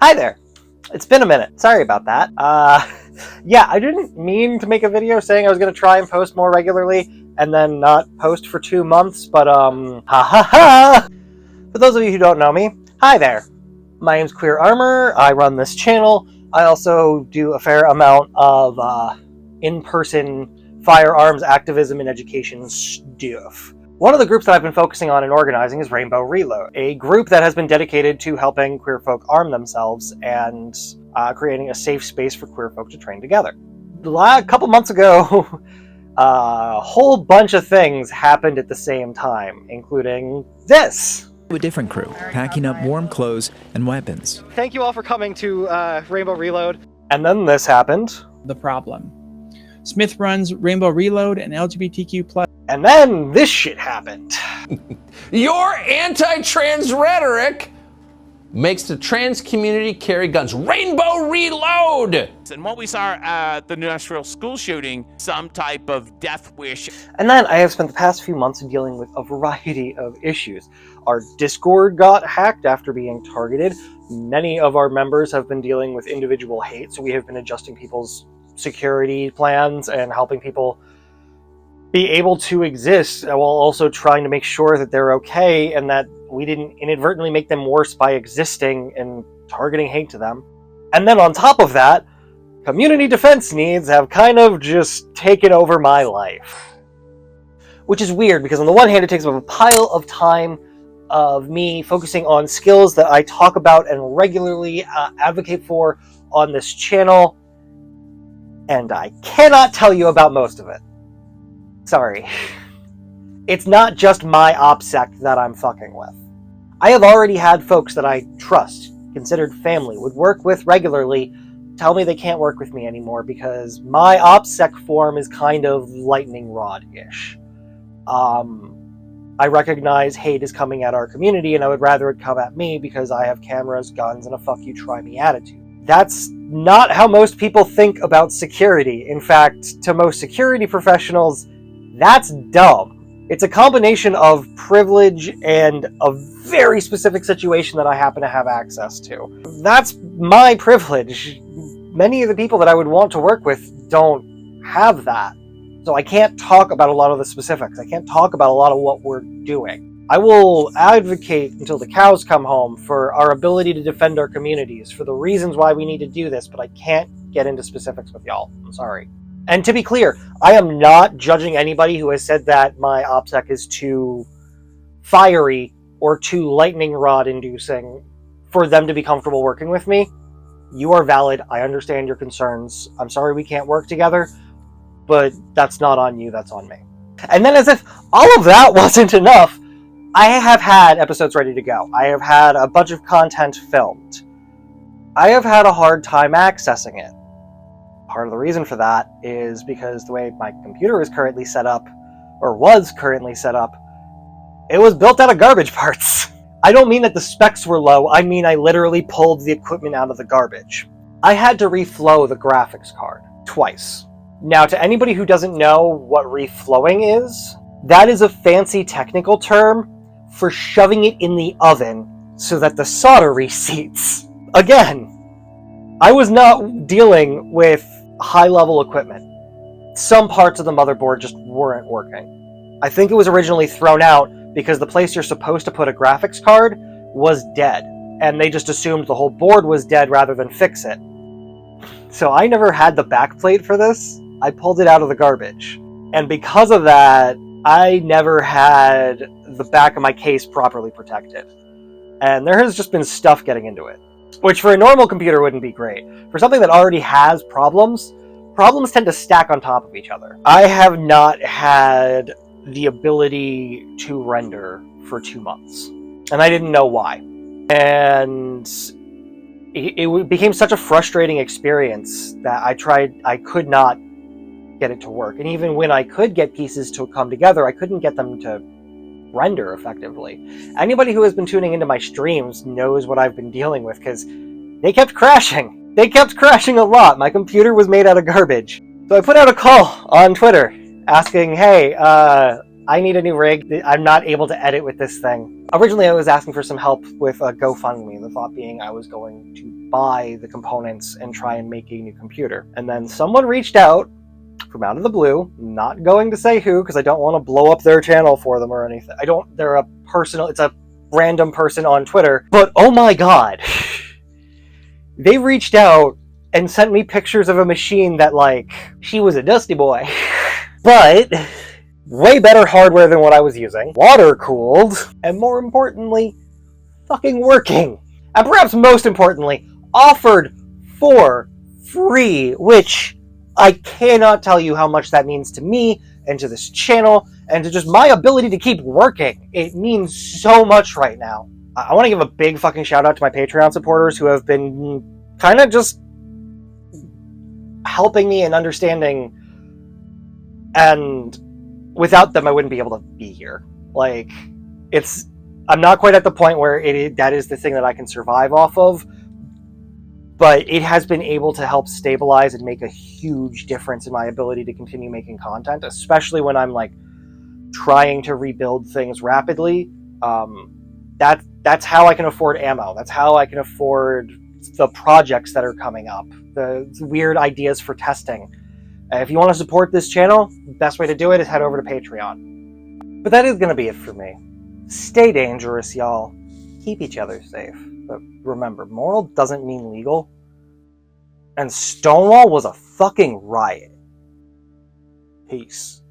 Hi there. It's been a minute. Sorry about that. Yeah, I didn't mean to make a video saying I was going to try and post more regularly and then not post for 2 months, but ha ha ha! For those of you who don't know me, hi there. My name's Queer Armor. I run this channel. I also do a fair amount of in-person firearms activism and education stuff. One of the groups that I've been focusing on and organizing is Rainbow Reload, a group that has been dedicated to helping queer folk arm themselves and creating a safe space for queer folk to train together. A couple months ago, a whole bunch of things happened at the same time, including this. A different crew, packing up warm clothes and weapons. Thank you all for coming to Rainbow Reload. And then this happened. The problem. Smith runs Rainbow Reload and LGBTQ+. And then this shit happened. Your anti-trans rhetoric makes the trans community carry guns. Rainbow Reload! And what we saw at the Nashville school shooting, some type of death wish. And then I have spent the past few months dealing with a variety of issues. Our Discord got hacked after being targeted. Many of our members have been dealing with individual hate, so we have been adjusting people's security plans and helping people be able to exist while also trying to make sure that they're okay and that we didn't inadvertently make them worse by existing and targeting hate to them. And then on top of that, community defense needs have kind of just taken over my life. Which is weird because on the one hand it takes up a pile of time of me focusing on skills that I talk about and regularly advocate for on this channel, and I cannot tell you about most of it. Sorry. It's not just my OPSEC that I'm fucking with. I have already had folks that I trust, considered family, would work with regularly, tell me they can't work with me anymore because my OPSEC form is kind of lightning rod-ish. I recognize hate is coming at our community and I would rather it come at me because I have cameras, guns, and a fuck you try me attitude. That's not how most people think about security. In fact, to most security professionals, that's dumb. It's a combination of privilege and a very specific situation that I happen to have access to. That's my privilege. Many of the people that I would want to work with don't have that. So I can't talk about a lot of the specifics. I can't talk about a lot of what we're doing. I will advocate until the cows come home for our ability to defend our communities, for the reasons why we need to do this, but I can't get into specifics with y'all. I'm sorry. And to be clear, I am not judging anybody who has said that my OPSEC is too fiery or too lightning rod inducing for them to be comfortable working with me. You are valid. I understand your concerns. I'm sorry we can't work together, but that's not on you, that's on me. And then as if all of that wasn't enough, I have had episodes ready to go. I have had a bunch of content filmed. I have had a hard time accessing it. Part of the reason for that is because the way my computer is currently set up, or was currently set up, it was built out of garbage parts. I don't mean that the specs were low, I mean I literally pulled the equipment out of the garbage. I had to reflow the graphics card twice. Now, to anybody who doesn't know what reflowing is, that is a fancy technical term for shoving it in the oven so that the solder reseats. Again, I was not dealing with high-level equipment. Some parts of the motherboard just weren't working. I think it was originally thrown out because the place you're supposed to put a graphics card was dead, and they just assumed the whole board was dead rather than fix it. So I never had the backplate for this. I pulled it out of the garbage. And because of that, I never had the back of my case properly protected. And there has just been stuff getting into it, which for a normal computer wouldn't be great. For something that already has problems tend to stack on top of each other. I have not had the ability to render for 2 months, and I didn't know why. And it became such a frustrating experience that I could not get it to work. And even when I could get pieces to come together, I couldn't get them to render effectively. Anybody who has been tuning into my streams knows what I've been dealing with, because they kept crashing. They kept crashing a lot. My computer was made out of garbage. So I put out a call on Twitter asking, hey, I need a new rig. I'm not able to edit with this thing. Originally, I was asking for some help with a GoFundMe, the thought being I was going to buy the components and try and make a new computer. And then someone reached out from out of the blue, not going to say who, because I don't want to blow up their channel for them or anything. It's a random person on Twitter, but oh my god. They reached out and sent me pictures of a machine that, like, she was a dusty boy. But way better hardware than what I was using, water cooled, and more importantly, fucking working. And perhaps most importantly, offered for free, which I cannot tell you how much that means to me and to this channel and to just my ability to keep working. It means so much right now. I want to give a big fucking shout out to my Patreon supporters who have been kind of just helping me and understanding, and without them I wouldn't be able to be here. Like, I'm not quite at the point where that is the thing that I can survive off of, but it has been able to help stabilize and make a huge difference in my ability to continue making content, especially when I'm like trying to rebuild things rapidly. That's how I can afford ammo. That's how I can afford the projects that are coming up, the weird ideas for testing. If you want to support this channel, the best way to do it is head over to Patreon. But that is going to be it for me. Stay dangerous, y'all. Keep each other safe. But remember, moral doesn't mean legal. And Stonewall was a fucking riot. Peace.